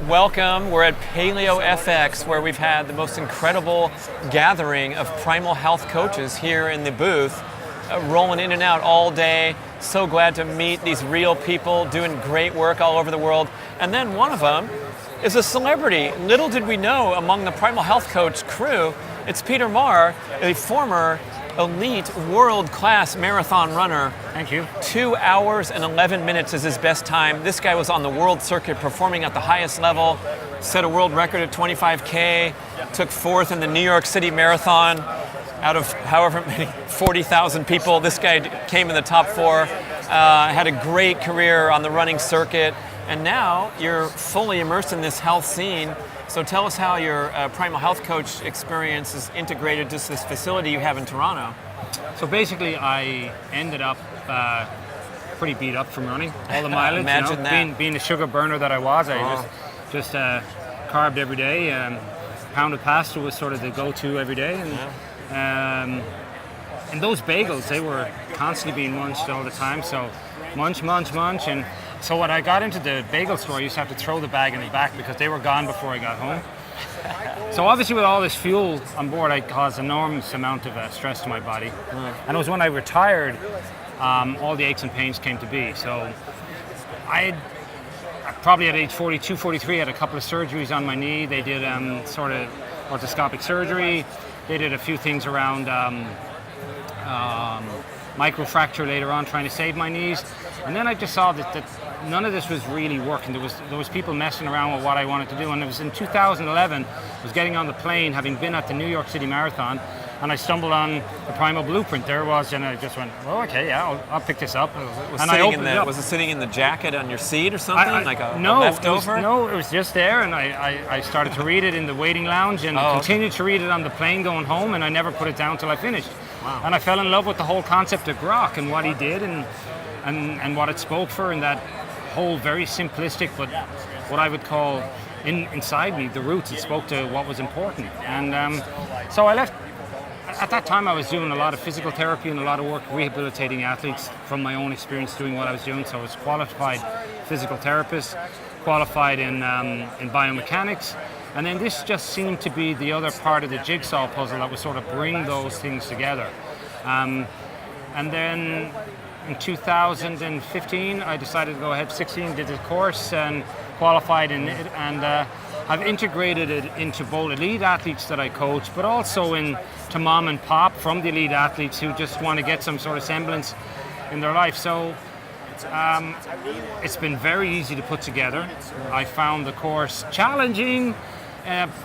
Welcome. We're at Paleo FX, where we've had the most incredible gathering of Primal health coaches here in the booth, rolling in and out all day. So glad to meet these real people doing great work all over the world. And then one of them is a celebrity. Little did we know among the Primal health coach crew, it's Peter Maher, a former elite world-class marathon runner. Thank you. 2 hours and 11 minutes is his best time. This guy was on the world circuit performing at the highest level, set a world record at 25K, took fourth in the New York City Marathon. Out of however many, 40,000 people, this guy came in the top four, had a great career on the running circuit, and now you're fully immersed in this health scene. So tell us how your Primal Health Coach experience is integrated to this facility you have in Toronto. So basically, I ended up pretty beat up from running all the mileage. Imagine that. Being the sugar burner that I was, I just carved every day. Pounded pasta was sort of the go-to every day, and those bagels, they were constantly being munched all the time. So munch, and so when I got into the bagel store, I used to have to throw the bag in the back because they were gone before I got home. So obviously with all this fuel on board, I caused an enormous amount of stress to my body. And it was when I retired, all the aches and pains came to be. So I probably at age 42, 43, had a couple of surgeries on my knee. They did sort of orthoscopic surgery. They did a few things around microfracture later on, trying to save my knees. And then I just saw that none of this was really working. There was people messing around with what I wanted to do. And it was in 2011, I was getting on the plane, having been at the New York City Marathon, and I stumbled on the Primal blueprint. There it was, and I just went, well, okay, yeah, I'll pick this up. Was it sitting in the jacket on your seat or something? A leftover? No, it was just there, and I started to read it in the waiting lounge, and continued to read it on the plane going home, and I never put it down till I finished. Wow. And I fell in love with the whole concept of grok and what he did, and what it spoke for, and that whole very simplistic, but what I would call inside me, the roots. It spoke to what was important. And so I left. At that time, I was doing a lot of physical therapy and a lot of work rehabilitating athletes from my own experience doing what I was doing. So I was qualified physical therapist, qualified in biomechanics, and then this just seemed to be the other part of the jigsaw puzzle that would sort of bring those things together. And then in 2015, I decided to go ahead, 16, did the course and qualified in it, and I've integrated it into both elite athletes that I coach, but also into mom and pop from the elite athletes who just want to get some sort of semblance in their life. So it's been very easy to put together. I found the course challenging,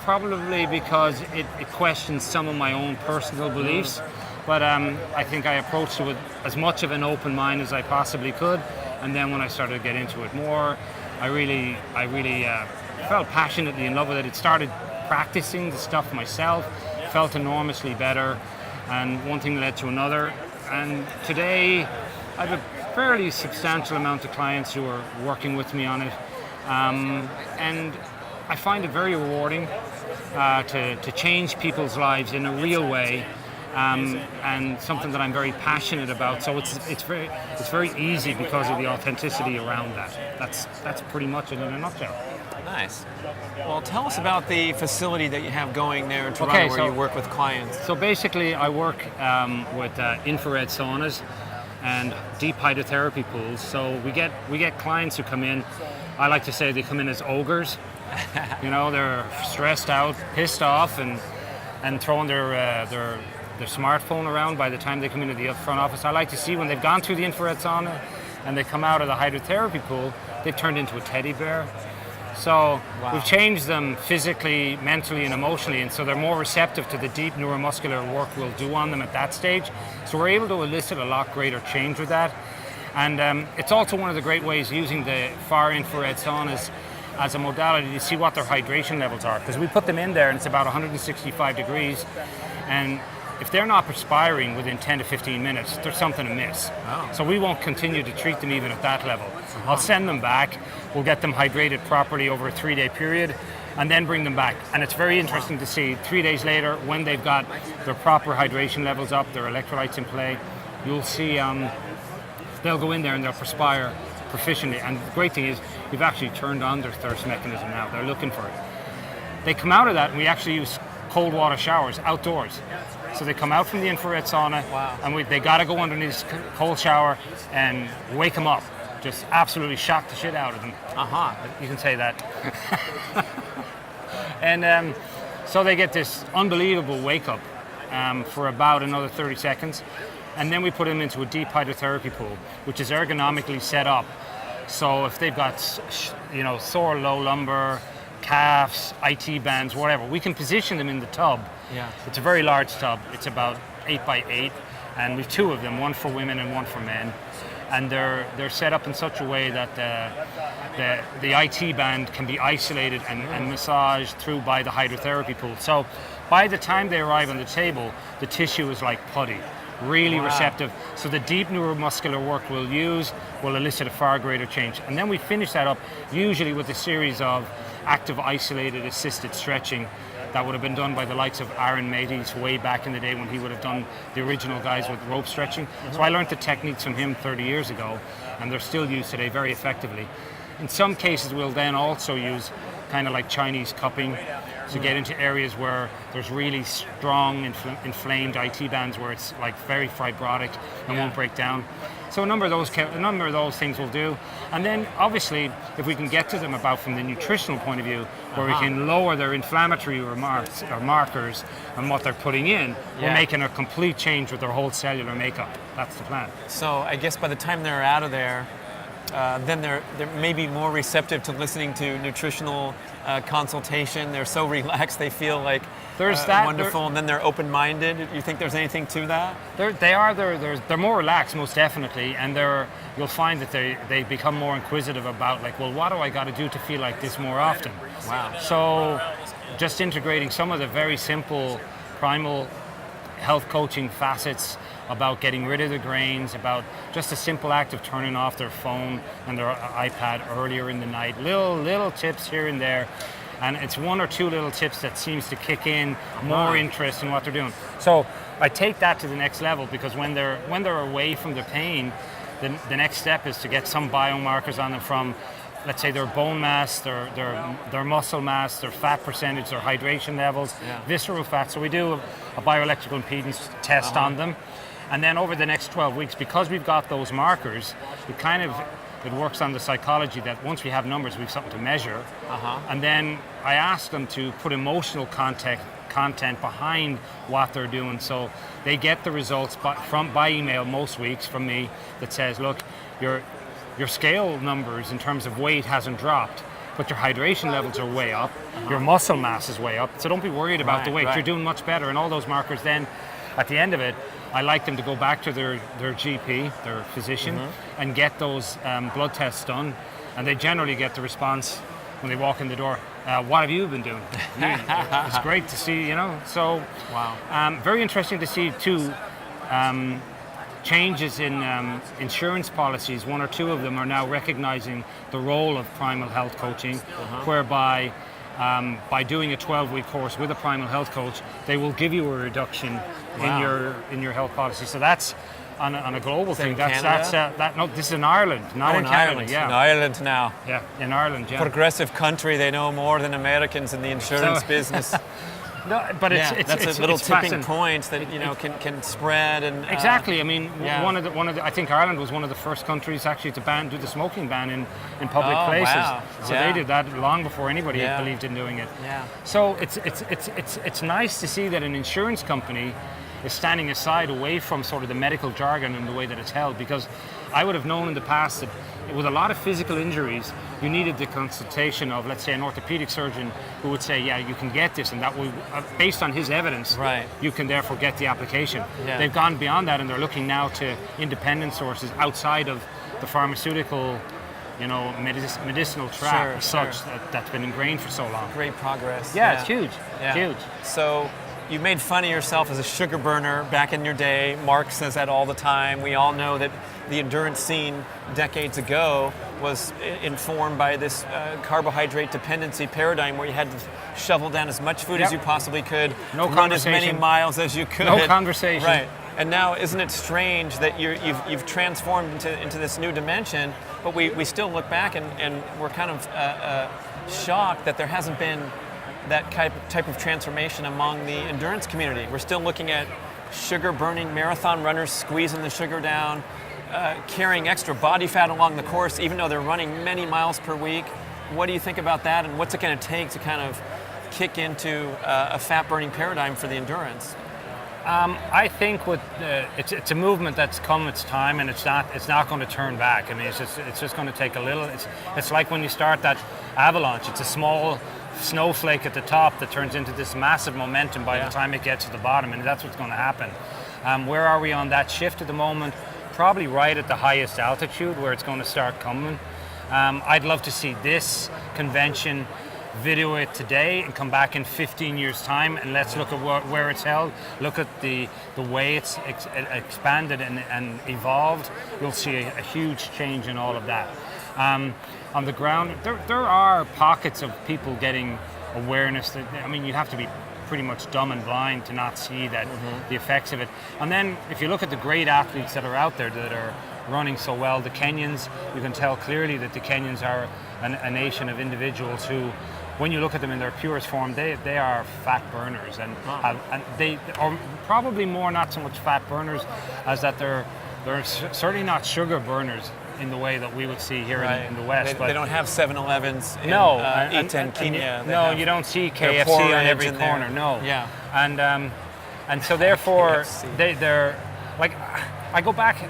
probably because it questions some of my own personal beliefs. But I think I approached it with as much of an open mind as I possibly could. And then when I started to get into it more, I really felt passionately in love with it. It started practicing the stuff myself, felt enormously better, and one thing led to another. And today, I have a fairly substantial amount of clients who are working with me on it. And I find it very rewarding to change people's lives in a real way. And something that I'm very passionate about. So it's very easy because of the authenticity around that. That's pretty much it in a nutshell. Nice. Well, tell us about the facility that you have going there in Toronto where you work with clients. So basically, I work with infrared saunas and deep hydrotherapy pools. So we get clients who come in. I like to say they come in as ogres. They're stressed out, pissed off, and throwing their smartphone around by the time they come into the front office. I like to see when they've gone through the infrared sauna and they come out of the hydrotherapy pool, they've turned into a teddy bear. So we've changed them physically, mentally, and emotionally, and so they're more receptive to the deep neuromuscular work we'll do on them at that stage. So we're able to elicit a lot greater change with that. And it's also one of the great ways using the far infrared saunas as a modality to see what their hydration levels are. Because we put them in there and it's about 165 degrees, and if they're not perspiring within 10 to 15 minutes, there's something amiss. Oh. So we won't continue to treat them even at that level. I'll send them back, we'll get them hydrated properly over a 3-day period, and then bring them back. And it's very interesting to see 3 days later, when they've got their proper hydration levels up, their electrolytes in play, you'll see they'll go in there and they'll perspire proficiently. And the great thing is, you've actually turned on their thirst mechanism now. They're looking for it. They come out of that, and we actually use cold water showers outdoors. So they come out from the infrared sauna, and they got to go underneath this cold shower and wake them up. Just absolutely shock the shit out of them. You can say that. And so they get this unbelievable wake up for about another 30 seconds. And then we put them into a deep hydrotherapy pool, which is ergonomically set up. So if they've got, sore low lumbar, calves, IT bands, whatever, we can position them in the tub. It's a very large tub. It's about 8 by 8, and we've 2 of them, one for women and one for men. And they're set up in such a way that the IT band can be isolated and massaged through by the hydrotherapy pool. So by the time they arrive on the table, the tissue is like putty, really receptive. So the deep neuromuscular work we'll use will elicit a far greater change. And then we finish that up usually with a series of active isolated assisted stretching that would have been done by the likes of Aaron Maties way back in the day when he would have done the original guys with rope stretching. So I learned the techniques from him 30 years ago, and they're still used today very effectively. In some cases, we'll then also use kind of like Chinese cupping to get into areas where there's really strong inflamed IT bands where it's like very fibrotic and won't break down. So a number of those things we'll do. And then obviously, if we can get to them about from the nutritional point of view, where we can lower their inflammatory markers and what they're putting in, we're making a complete change with their whole cellular makeup. That's the plan. So I guess by the time they're out of there, then they're maybe more receptive to listening to nutritional consultation. They're so relaxed, they feel like wonderful, and then they're open-minded. You think there's anything to that? They're more relaxed, most definitely, and you'll find that they become more inquisitive about, like, well, what do I got to do to feel like this more often? Wow. So just integrating some of the very simple primal health coaching facets about getting rid of the grains, about just a simple act of turning off their phone and their iPad earlier in the night, little tips here and there, and it's 1 or 2 little tips that seems to kick in more interest in what they're doing. So I take that to the next level, because when they're away from the pain, the next step is to get some biomarkers on them from, let's say, their bone mass, their muscle mass, their fat percentage, their hydration levels, visceral fat. So we do a bioelectrical impedance test on them. And then over the next 12 weeks, because we've got those markers, it works on the psychology that once we have numbers, we have something to measure. And then I ask them to put emotional content behind what they're doing. So they get the results by email most weeks from me that says, look, your scale numbers in terms of weight hasn't dropped, but your hydration levels are way up, your muscle mass is way up, so don't be worried about the weight. You're doing much better. And all those markers, then at the end of it, I like them to go back to their GP, their physician, and get those blood tests done. And they generally get the response when they walk in the door, what have you been doing? It's great to see, So, very interesting to see too, changes in insurance policies. 1 or 2 of them are now recognizing the role of primal health coaching, whereby by doing a 12-week course with a primal health coach, they will give you a reduction in your health policy. So that's on a global thing. No, this is in Ireland, not in Canada. Ireland. In Ireland now. Yeah, in Ireland. Yeah. Progressive country. They know more than Americans in the insurance business. No, but that's a little tipping point that can spread and exactly. I mean, one of the I think Ireland was one of the first countries actually to do the smoking ban in public places. Wow. So they did that long before anybody believed in doing it. Yeah. So it's nice to see that an insurance company is standing aside away from sort of the medical jargon and the way that it's held, because I would have known in the past that with a lot of physical injuries, you needed the consultation of, let's say, an orthopedic surgeon who would say, yeah, you can get this, and that will, based on his evidence, you can therefore get the application. Yeah. They've gone beyond that, and they're looking now to independent sources outside of the pharmaceutical, medicinal track that's been ingrained for so long. Great progress. Yeah, it's huge. Yeah. Huge. So you made fun of yourself as a sugar burner back in your day. Mark says that all the time. We all know that the endurance scene decades ago was informed by this carbohydrate dependency paradigm where you had to shovel down as much food as you possibly could, run as many miles as you could. No conversation. Right. And now, isn't it strange that you've transformed into this new dimension, but we still look back and we're kind of shocked that there hasn't been that type of transformation among the endurance community. We're still looking at sugar-burning marathon runners squeezing the sugar down, carrying extra body fat along the course, even though they're running many miles per week. What do you think about that, and what's it going to take to kind of kick into a fat-burning paradigm for the endurance? I think it's a movement that's come its time, and it's not going to turn back. I mean, it's just going to take a little. It's like when you start that avalanche. It's a small snowflake at the top that turns into this massive momentum by the time it gets to the bottom, and that's what's going to happen. Where are we on that shift at the moment? Probably right at the highest altitude where it's going to start coming. I'd love to see this convention video it today and come back in 15 years time, and let's look at where it's held, look at the way it's expanded and evolved. You'll see a huge change in all of that. On the ground, there are pockets of people getting awareness that, I mean, you have to be pretty much dumb and blind to not see that the effects of it. And then if you look at the great athletes that are out there that are running so well, the Kenyans, you can tell clearly that the Kenyans are a nation of individuals who, when you look at them in their purest form, they are fat burners, and they are probably more not so much fat burners as that they're certainly not sugar burners in the way that we would see here in the West. They don't have 7-Elevens in Eton, Kenya. No, you don't see KFC on every corner. No. Yeah. And so therefore they're like, I go back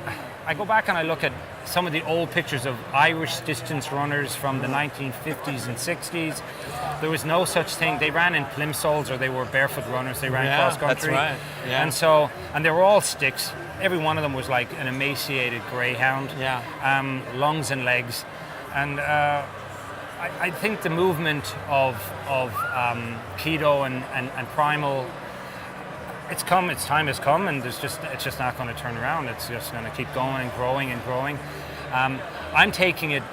and I look at some of the old pictures of Irish distance runners from the 1950s and 60s. There was no such thing. They ran in plimsolls, or they were barefoot runners. They ran cross country. That's right. Yeah. And they were all sticks. Every one of them was like an emaciated greyhound. Yeah. Lungs and legs. And I think the movement of keto and primal, its time has come, and it's just not going to turn around. It's just going to keep going and growing and growing. I'm taking it,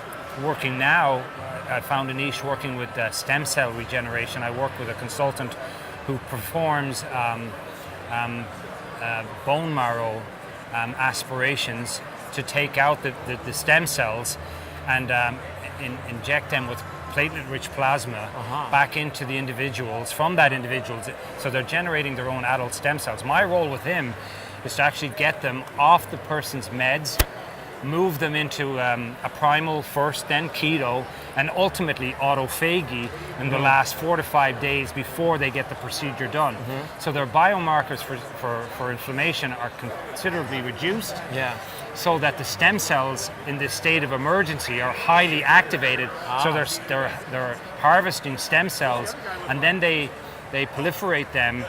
working now. I found a niche working with stem cell regeneration. I work with a consultant who performs bone marrow aspirations to take out the stem cells and inject them with platelet-rich plasma back into the individuals, from that individuals, so they're generating their own adult stem cells. My role with him is to actually get them off the person's meds, move them into a primal first, then keto, and ultimately autophagy in the last 4 to 5 days before they get the procedure done. So their biomarkers for inflammation are considerably reduced. Yeah. So that the stem cells in this state of emergency are highly activated. So they're harvesting stem cells, and then they proliferate them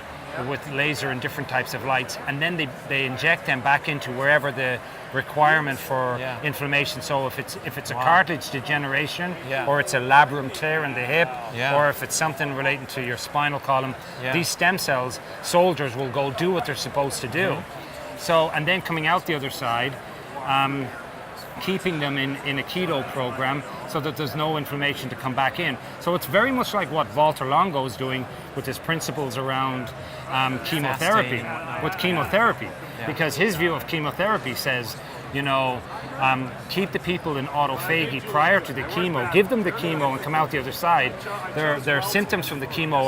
with laser and different types of lights, and then they inject them back into wherever the requirement for inflammation. So if it's a cartilage degeneration, or it's a labrum tear in the hip, or if it's something relating to your spinal column, these stem cells, soldiers, will go do what they're supposed to do. So, and then coming out the other side, keeping them in a keto program so that there's no inflammation to come back in. So it's very much like what Walter Longo is doing with his principles around chemotherapy, because his view of chemotherapy says, keep the people in autophagy prior to the chemo, give them the chemo and come out the other side. Their symptoms from the chemo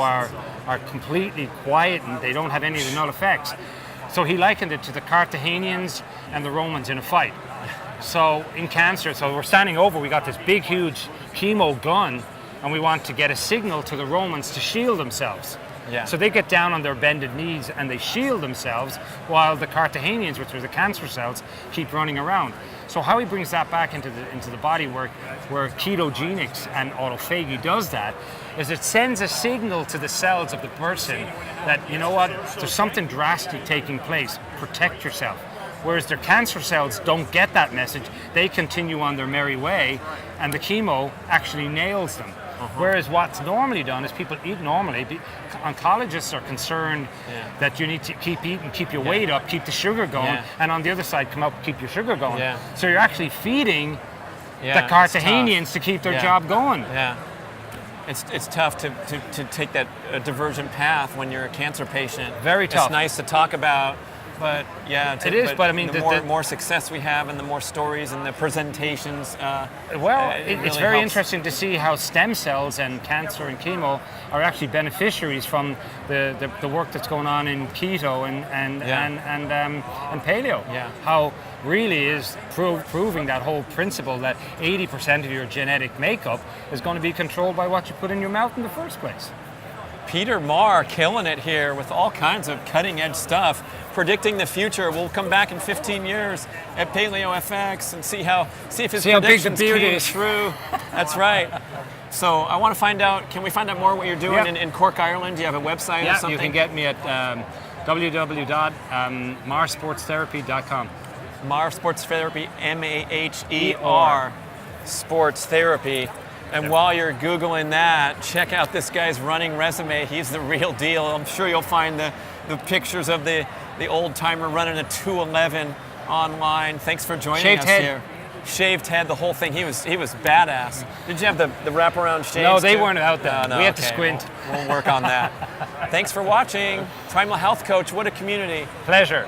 are completely quiet, and they don't have any of the null effects. So he likened it to the Carthaginians and the Romans in a fight. So in cancer, so we're standing over, we got this big, huge chemo gun, and we want to get a signal to the Romans to shield themselves. Yeah. So they get down on their bended knees and they shield themselves, while the Carthaginians, which were the cancer cells, keep running around. So how he brings that back into the body where ketogenics and autophagy does that is it sends a signal to the cells of the person that, you know what, there's something drastic taking place, protect yourself. Whereas their cancer cells don't get that message, they continue on their merry way, and the chemo actually nails them. Whereas what's normally done is people eat normally. Oncologists are concerned that you need to keep eating, keep your weight up, keep the sugar going, and on the other side, come up, keep your sugar going. So you're actually feeding the Carthaginians to keep their job going. Yeah. It's tough to take that divergent path when you're a cancer patient. Very tough. It's nice to talk about, but yeah, It is, but I mean, the more success we have, and the more stories and the presentations. It's really very helps. interesting to see how stem cells and cancer and chemo are actually beneficiaries from the work that's going on in keto and paleo. Yeah. How really is proving that whole principle that 80% of your genetic makeup is going to be controlled by what you put in your mouth in the first place. Peter Maher killing it here with all kinds of cutting edge stuff, predicting the future. We'll come back in 15 years at Paleo FX and see if his predictions came true. That's right. So I want to find out, can we find out more what you're doing in Cork, Ireland? Do you have a website or something? You can get me at www.mahersportstherapy.com. Maher Sports Therapy, Maher Sports Therapy. And while you're Googling that, check out this guy's running resume. He's the real deal. I'm sure you'll find the pictures of the old timer running a 2:11 online. Thanks for joining us here. Shaved head, the whole thing. He was badass. Did you have the wraparound shades? No, they too? weren't out there. No, we had to squint. We'll work on that. Thanks for watching. Primal Health Coach, what a community. Pleasure.